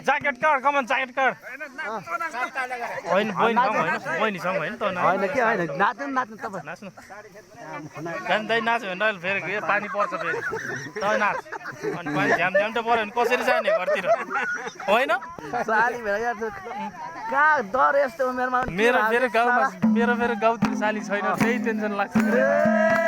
jacket काढ कमन jacket काढ होइन होइन बहिनीसँग होइन त होइन के होइन नाच्नु नाच्नु तपाईँ नाच्नु जान्दै नाच्यो भने अहिले फेरि पानी पर्छ फेरि तपाईँ नाच अनि पानी झ्याम झ्याम त पऱ्यो भने कसरी जाने घरतिर होइन साली भेला यार कहाँ डर यस्तो उमेरमा मेरो गाउँतिर साली छैन त्यही टेन्सन लाग्छ